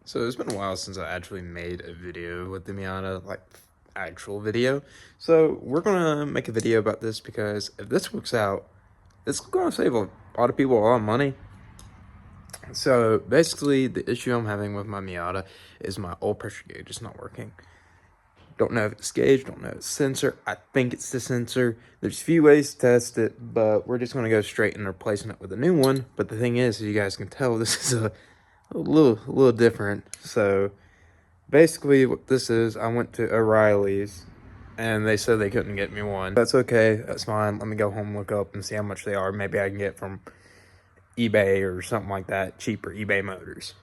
So it's been a while since I actually made a video with the Miata, like actual video. So we're gonna make a video about this because if this works out, it's gonna save a lot of people a lot of money. So basically, the issue I'm having with my Miata is my oil pressure gauge is not working. Don't know if it's gauge, don't know if it's sensor. I think it's the sensor. There's a few ways to test it, but we're just gonna go straight and replacing it with a new one. But the thing is, as you guys can tell, this is a little different. So basically what this is, I went to O'Reilly's and they said they couldn't get me one. That's okay, that's fine. Let me go home, look up and see how much they are. Maybe I can get from eBay or something like that, cheaper eBay Motors.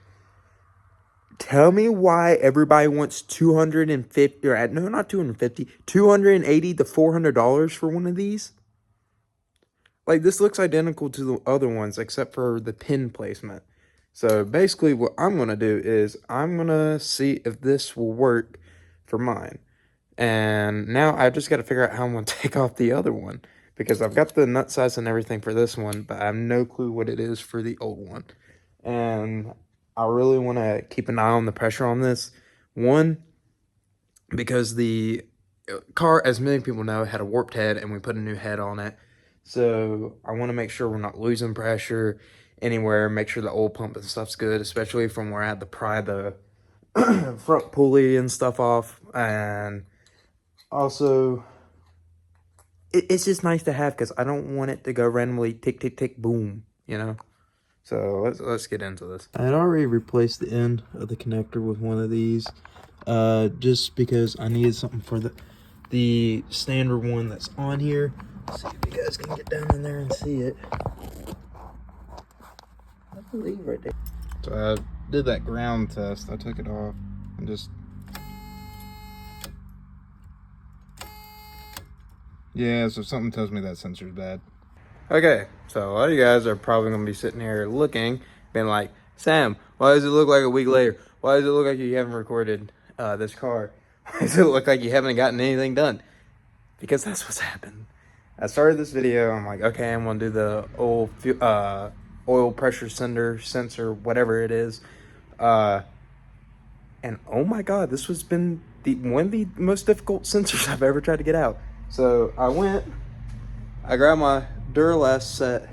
Tell me why everybody wants 250 or no, not 250, 280 to $400 for one of these. Like, this looks identical to the other ones except for the pin placement. So basically what I'm going to do is I'm going to see if this will work for mine. And now I just got to figure out how I'm going to take off the other one. Because I've got the nut size and everything for this one, but I have no clue what it is for the old one. And I really want to keep an eye on the pressure on this. One, because the car, as many people know, had a warped head and we put a new head on it. So I want to make sure we're not losing pressure anywhere. Make sure the oil pump and stuff's good, especially from where I had to pry the front pulley and stuff off. And also, it's just nice to have because I don't want it to go randomly tick, tick, tick, boom, you know? So let's get into this. I had already replaced the end of the connector with one of these, just because I needed something for the standard one that's on here. Let's see if you guys can get down in there and see it. I believe right there. So I did that ground test. I took it off and just... Yeah, so something tells me that sensor's bad. Okay, so a lot of you guys are probably going to be sitting here looking, being like, Sam, why does it look like a week later? Why does it look like you haven't recorded this car? Why does it look like you haven't gotten anything done? Because that's what's happened. I started this video, I'm like, okay, I'm going to do the oil pressure sensor, whatever it is. And oh my God, this has been one of the most difficult sensors I've ever tried to get out. So I grabbed my Duralast set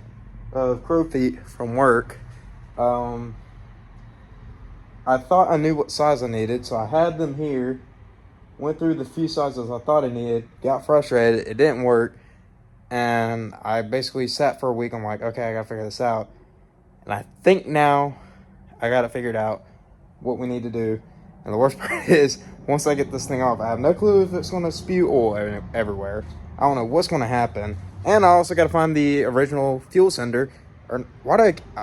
of crow feet from work. I thought I knew what size I needed, so I had them here. Went through the few sizes I thought I needed, got frustrated, it didn't work, and I basically sat for a week. I'm like, okay, I gotta figure this out. And I think now I got it figured out what we need to do. And the worst part is, once I get this thing off, I have no clue if it's gonna spew oil everywhere. I don't know what's gonna happen. And I also gotta find the original fuel sender. Or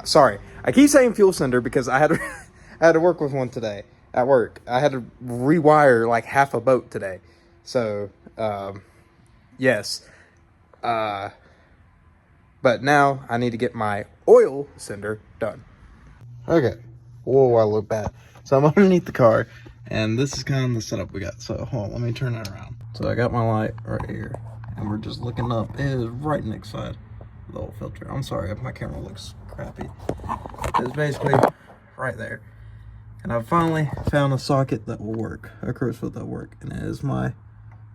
sorry, I keep saying fuel sender because I had to work with one today at work. I had to rewire like half a boat today. So, yes. But now I need to get my oil sender done. Okay. Whoa, I look bad. So I'm underneath the car, and this is kind of the setup we got. So hold on, let me turn that around. So I got my light right here, and we're just looking up. It is right next side of the oil filter. I'm sorry if my camera looks crappy. It's basically right there. And I finally found a socket that will work, a crow's foot that will work, and it is my,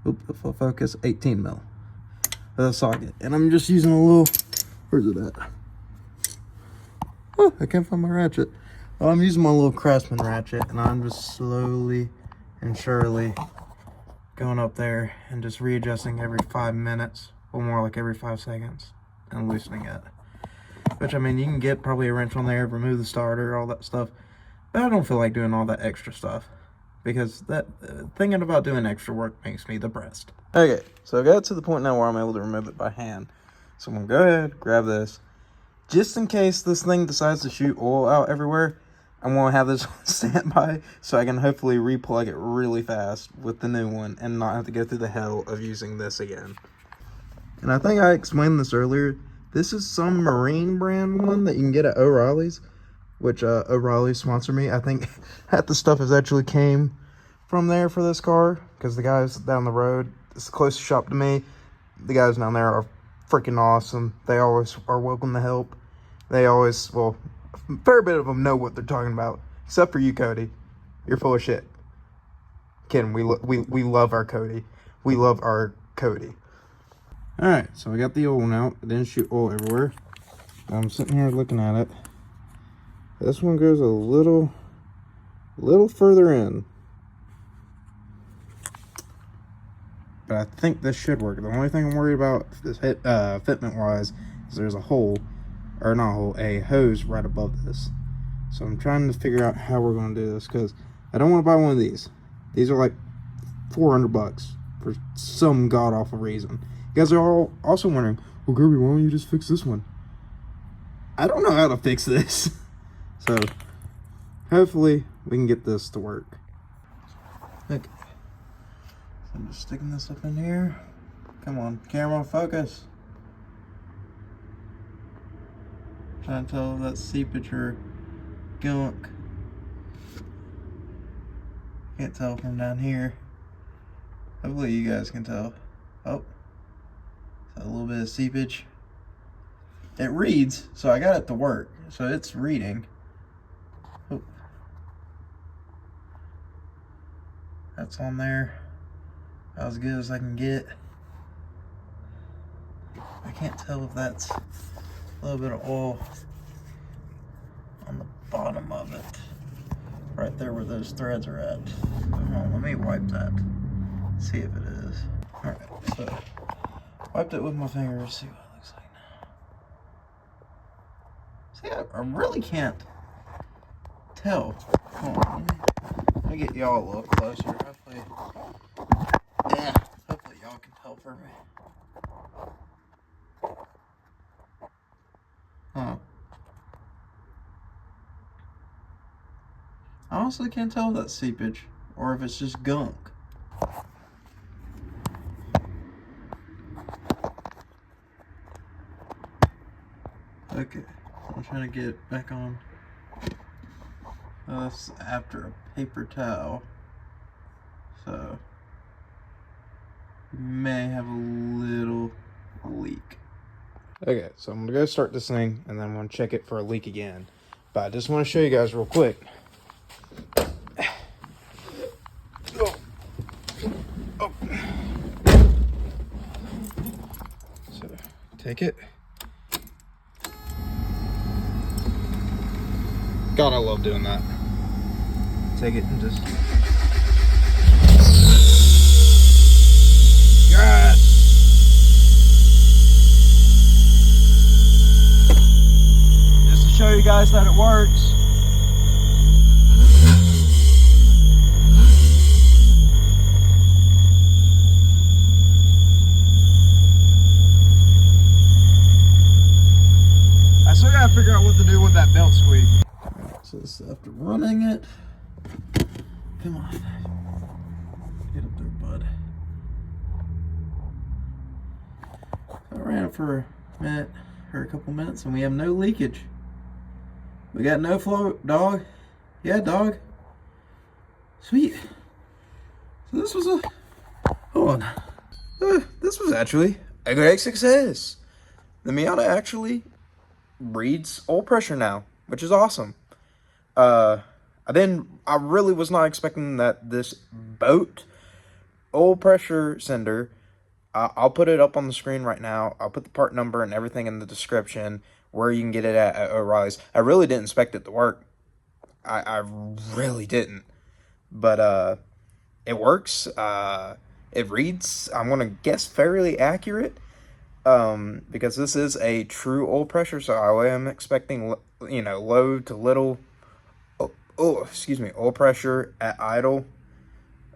if I focus, 18 mil. The socket, and I'm just using a little, where's it at? Oh, I can't find my ratchet. Well, I'm using my little Craftsman ratchet, and I'm just slowly and surely going up there and just readjusting every 5 minutes, or more like every 5 seconds, and loosening it. Which, I mean, you can get probably a wrench on there, remove the starter, all that stuff, but I don't feel like doing all that extra stuff, because thinking about doing extra work makes me depressed. Okay, so I got to the point now where I'm able to remove it by hand. So I'm gonna go ahead, grab this. Just in case this thing decides to shoot oil out everywhere, I'm gonna have this on standby so I can hopefully replug it really fast with the new one and not have to go through the hell of using this again. And I think I explained this earlier. This is some Marine brand one that you can get at O'Reilly's, which O'Reilly sponsored me. I think half the stuff has actually came from there for this car because the guys down the road, it's the closest shop to me. The guys down there are freaking awesome. They always are welcome to help. They always, well, a fair bit of them know what they're talking about, except for you, Cody. You're full of shit. Ken, we love our Cody. We love our Cody. Alright, so I got the oil now. It didn't shoot oil everywhere. I'm sitting here looking at it. This one goes a little further in. But I think this should work. The only thing I'm worried about this fitment wise is there's a hole, or not a hole, a hose right above this. So I'm trying to figure out how we're going to do this, because I don't want to buy one of these. These are like $400 for some god-awful reason. You guys are all also wondering, well, Gerby, why don't you just fix this one? I don't know how to fix this. So, hopefully, we can get this to work. Okay. So I'm just sticking this up in here. Come on, camera, focus. Trying to tell if that's seepage or gunk. Can't tell from down here. Hopefully you guys can tell. Oh, a little bit of seepage. It reads, so I got it to work. So it's reading. Oh. That's on there. As good as I can get. I can't tell if that's a little bit of oil on the bottom of it. Right there where those threads are at. Hold on, let me wipe that. See if it is. Alright, so wiped it with my fingers, see what it looks like now. See, I really can't tell. Hold on, let me get y'all a little closer. Hopefully y'all can tell for me. Huh. I honestly can't tell if that's seepage or if it's just gunk. Okay, I'm trying to get it back on. That's after a paper towel, so we may have a little leak. Okay, so I'm gonna go start this thing and then I'm gonna check it for a leak again. But I just want to show you guys real quick. Oh. So take it. God, I love doing that. Take it and just. God. Just to show you guys that it works. I still gotta figure out what to do with that belt squeak. So this is after running it. Come on. Get up there, bud. I ran it for a minute, or a couple minutes, and we have no leakage. We got no flow, dog. Yeah, dog. Sweet. So this was a, hold on. This was actually a great success. The Miata actually reads oil pressure now, which is awesome. I really was not expecting that this boat oil pressure sender, I'll put it up on the screen right now. I'll put the part number and everything in the description where you can get it at O'Reilly's. I really didn't expect it to work. I really didn't. But, it works. It reads, I'm going to guess, fairly accurate. Because this is a true oil pressure, so I am expecting, low to little, oil pressure at idle,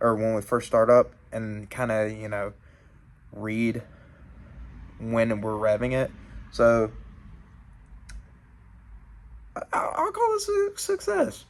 or when we first start up, and kind of, read when we're revving it. So, I'll call this a success.